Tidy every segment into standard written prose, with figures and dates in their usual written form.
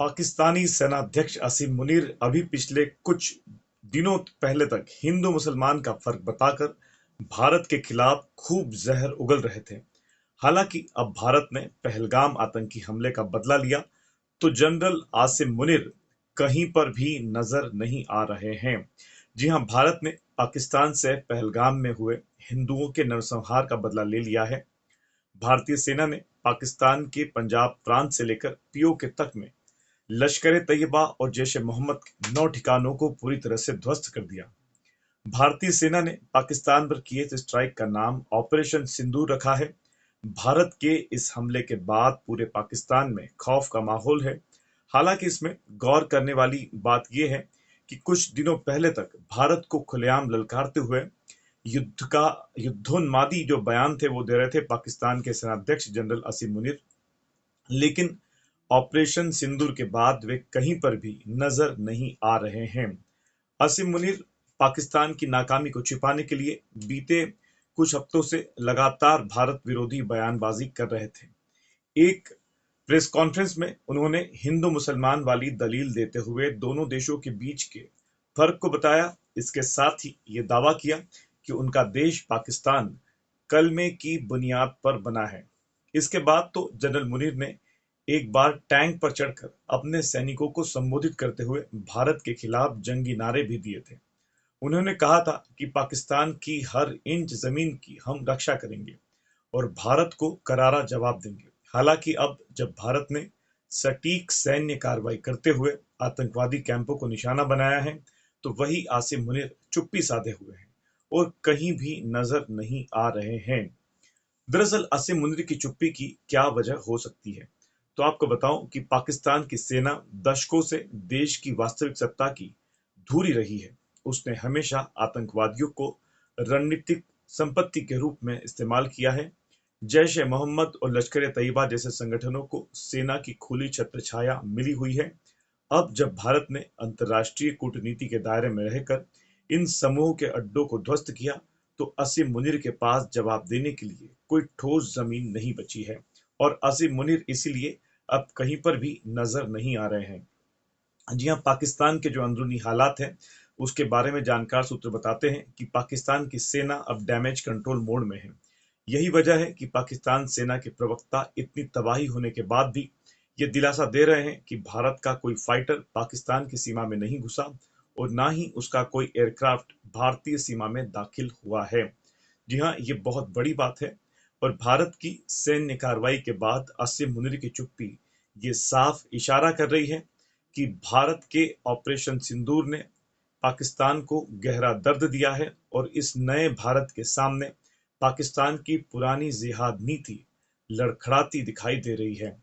पाकिस्तानी सेनाध्यक्ष असीम मुनीर अभी पिछले कुछ दिनों पहले तक हिंदू मुसलमान का फर्क बताकर भारत के खिलाफ खूब जहर उगल रहे थे। हालांकि अब भारत ने पहलगाम आतंकी हमले का बदला लिया तो जनरल आसिम मुनीर कहीं पर भी नजर नहीं आ रहे हैं। जी हां, भारत ने पाकिस्तान से पहलगाम में हुए हिंदुओं के नरसंहार का बदला ले लिया है। भारतीय सेना ने पाकिस्तान के पंजाब प्रांत से लेकर पीओके तक में लश्कर-ए-तैयबा और जैश-ए-मोहम्मद के 9 ठिकानों को पूरी तरह से ध्वस्त कर दिया। भारतीय सेना ने पाकिस्तान पर किए इस स्ट्राइक का नाम ऑपरेशन सिंदूर रखा है। भारत के इस हमले के बाद पूरे पाकिस्तान में खौफ का माहौल है। हालांकि इसमें गौर करने वाली बात यह है कि कुछ दिनों पहले तक भारत को खुलेआम ललकारते हुए युद्धोन्मादी जो बयान थे वो दे रहे थे पाकिस्तान के सेनाध्यक्ष जनरल असीम मुनीर। लेकिन ऑपरेशन सिंदूर के बाद वे कहीं पर भी नजर नहीं आ रहे हैं। असीम मुनीर पाकिस्तान की नाकामी को छिपाने के लिए बीते कुछ हफ्तों से लगातार भारत विरोधी बयानबाजी कर रहे थे। एक प्रेस कॉन्फ्रेंस में उन्होंने हिंदू मुसलमान वाली दलील देते हुए दोनों देशों के बीच के फर्क को बताया। इसके साथ ही ये दावा किया कि उनका देश पाकिस्तान कलमे की बुनियाद पर बना है। इसके बाद तो जनरल मुनीर ने एक बार टैंक पर चढ़कर अपने सैनिकों को संबोधित करते हुए भारत के खिलाफ जंगी नारे भी दिए थे। उन्होंने कहा था कि पाकिस्तान की हर इंच जमीन की हम रक्षा करेंगे और भारत को करारा जवाब देंगे। हालांकि अब जब भारत ने सटीक सैन्य कार्रवाई करते हुए आतंकवादी कैंपों को निशाना बनाया है, तो वही आसिम मुनीर चुप्पी साधे हुए हैं और कहीं भी नजर नहीं आ रहे हैं। दरअसल आसिम मुनीर की चुप्पी की क्या वजह हो सकती है? तो आपको बताऊं कि पाकिस्तान की सेना दशकों से देश की वास्तविक सत्ता की धूरी रही है। उसने हमेशा आतंकवादियों को रणनीतिक संपत्ति के रूप में इस्तेमाल किया है। जैश ए मोहम्मद और लश्कर ए तैयबा जैसे संगठनों को सेना की खुली छत्रछाया मिली हुई है। अब जब भारत ने अंतर्राष्ट्रीय कूटनीति के दायरे में रहकर इन समूह के अड्डों को ध्वस्त किया, तो असीम मुनीर के पास जवाब देने के लिए कोई ठोस जमीन नहीं बची है और असीम मुनीर इसीलिए अब कहीं पर भी नजर नहीं आ रहे हैं। जी हाँ, पाकिस्तान के जो अंदरूनी हालात हैं उसके बारे में जानकार सूत्र बताते हैं कि पाकिस्तान की सेना अब डैमेज कंट्रोल मोड में है। यही वजह है कि पाकिस्तान सेना के प्रवक्ता इतनी तबाही होने के बाद भी ये दिलासा दे रहे हैं कि भारत का कोई फाइटर पाकिस्तान की सीमा में नहीं घुसा और ना ही उसका कोई एयरक्राफ्ट भारतीय सीमा में दाखिल हुआ है। जी हाँ, ये बहुत बड़ी बात है और भारत की सैन्य कार्रवाई के बाद असीम मुनीर की चुप्पी ये साफ इशारा कर रही है कि भारत के ऑपरेशन सिंदूर ने पाकिस्तान को गहरा दर्द दिया है और इस नए भारत के सामने पाकिस्तान की पुरानी जिहाद नीति लड़खड़ाती दिखाई दे रही है।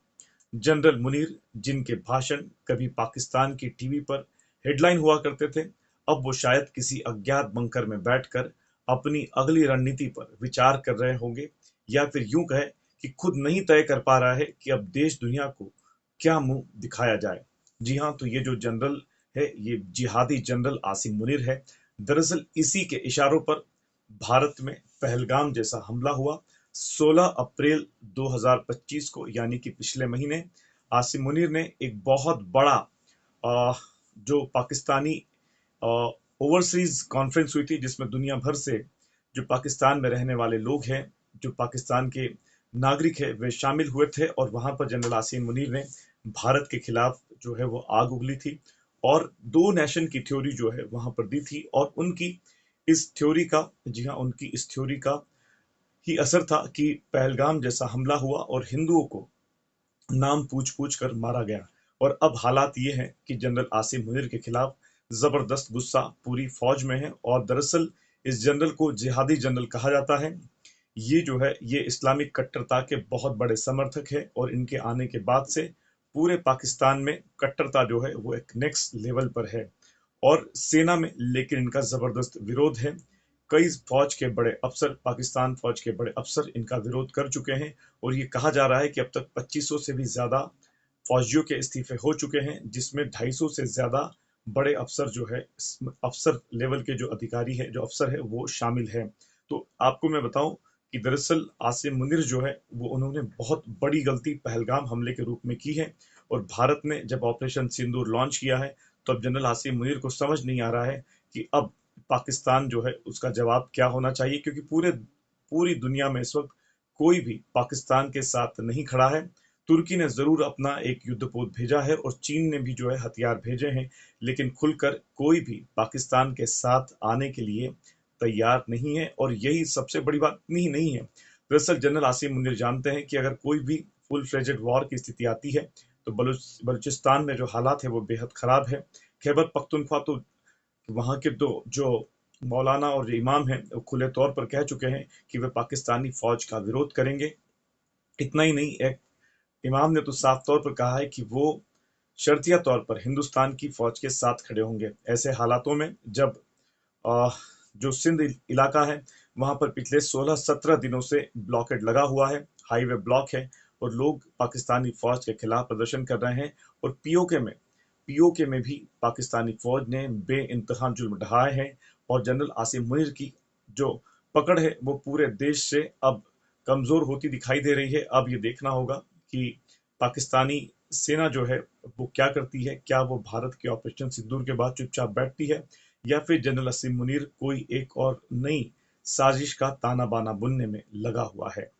जनरल मुनीर, जिनके भाषण कभी पाकिस्तान की टीवी पर हेडलाइन हुआ करते थे, अब वो शायद किसी अज्ञात बंकर में बैठकर अपनी अगली रणनीति पर विचार कर रहे होंगे या फिर यूं कहे कि खुद नहीं तय कर पा रहा है कि अब देश दुनिया को क्या मुंह दिखाया जाए। जी हाँ, तो ये जो जनरल है ये जिहादी जनरल आसिम मुनीर है। दरअसल इसी के इशारों पर भारत में पहलगाम जैसा हमला हुआ। 16 अप्रैल 2025 को यानी कि पिछले महीने आसिम मुनीर ने एक बहुत बड़ा जो पाकिस्तानी ओवरसीज कॉन्फ्रेंस हुई थी जिसमें दुनिया भर से जो पाकिस्तान में रहने वाले लोग हैं, जो पाकिस्तान के नागरिक है, वे शामिल हुए थे और वहां पर जनरल आसिम मुनीर ने भारत के खिलाफ जो है वो आग उगली थी और दो नेशन की थ्योरी जो है वहां पर दी थी और उनकी इस थ्योरी का, जी हाँ, उनकी इस थ्योरी का ही असर था कि पहलगाम जैसा हमला हुआ और हिंदुओं को नाम पूछ पूछ कर मारा गया। और अब हालात ये हैं कि जनरल आसिम मुनीर के खिलाफ जबरदस्त गुस्सा पूरी फौज में है और दरअसल इस जनरल को जिहादी जनरल कहा जाता है। ये जो है ये इस्लामिक कट्टरता के बहुत बड़े समर्थक है और इनके आने के बाद से पूरे पाकिस्तान में कट्टरता जो है वो एक नेक्स्ट लेवल पर है और सेना में लेकिन इनका जबरदस्त विरोध है। कई फौज के बड़े अफसर, पाकिस्तान फौज के बड़े अफसर इनका विरोध कर चुके हैं और ये कहा जा रहा है कि अब तक 2500 से भी ज्यादा फौजियों के इस्तीफे हो चुके हैं, जिसमें 250 से ज्यादा बड़े अफसर जो है, अफसर लेवल के जो अधिकारी है, जो अफसर है वो शामिल है। तो आपको मैं बताऊं कि दरअसल आसिम मुनीर जो है वो उन्होंने बहुत बड़ी गलती पहलगाम हमले के रूप में की है और भारत ने जब ऑपरेशन सिंदूर लॉन्च किया है तो अब जनरल आसिम मुनीर को समझ नहीं आ रहा है कि अब पाकिस्तान जो है उसका जवाब क्या होना चाहिए, क्योंकि पूरी दुनिया में इस वक्त कोई भी पाकिस्तान के साथ नहीं खड़ा है। तुर्की ने जरूर अपना एक युद्धपोत भेजा है और चीन ने भी जो है हथियार भेजे हैं, लेकिन खुलकर कोई भी पाकिस्तान के साथ आने के लिए तैयार नहीं है। और यही सबसे बड़ी बात नहीं है। दरअसल जनरल आसिम मुनीर जानते हैं कि अगर कोई भी फुल फ्लेजेड वॉर की स्थिति आती है तो बलूचिस्तान में जो हालात है वो बेहद खराब है। खैबर पख्तूनख्वा तो वहाँ के दो जो मौलाना और इमाम हैं वो खुले तौर पर कह चुके हैं कि वे पाकिस्तानी फौज का विरोध करेंगे। इतना ही नहीं, एक इमाम ने तो साफ तौर पर कहा है कि वो शर्तिया तौर पर हिंदुस्तान की फौज के साथ खड़े होंगे। ऐसे हालातों में जब जो सिंध इलाका है वहां पर पिछले 16-17 दिनों से ब्लॉकेड लगा हुआ है, हाईवे ब्लॉक है और लोग पाकिस्तानी फौज के खिलाफ प्रदर्शन कर रहे हैं। और पीओके में भी पाकिस्तानी फौज ने बेइंतहा जुल्म ढाए हैं और जनरल आसिम मुनीर की जो पकड़ है वो पूरे देश से अब कमजोर होती दिखाई दे रही है। अब ये देखना होगा कि पाकिस्तानी सेना जो है वो क्या करती है, क्या वो भारत के ऑपरेशन सिंदूर के बाद चुपचाप बैठती है या फिर जनरल असीम मुनीर कोई एक और नई साजिश का ताना बाना बुनने में लगा हुआ है।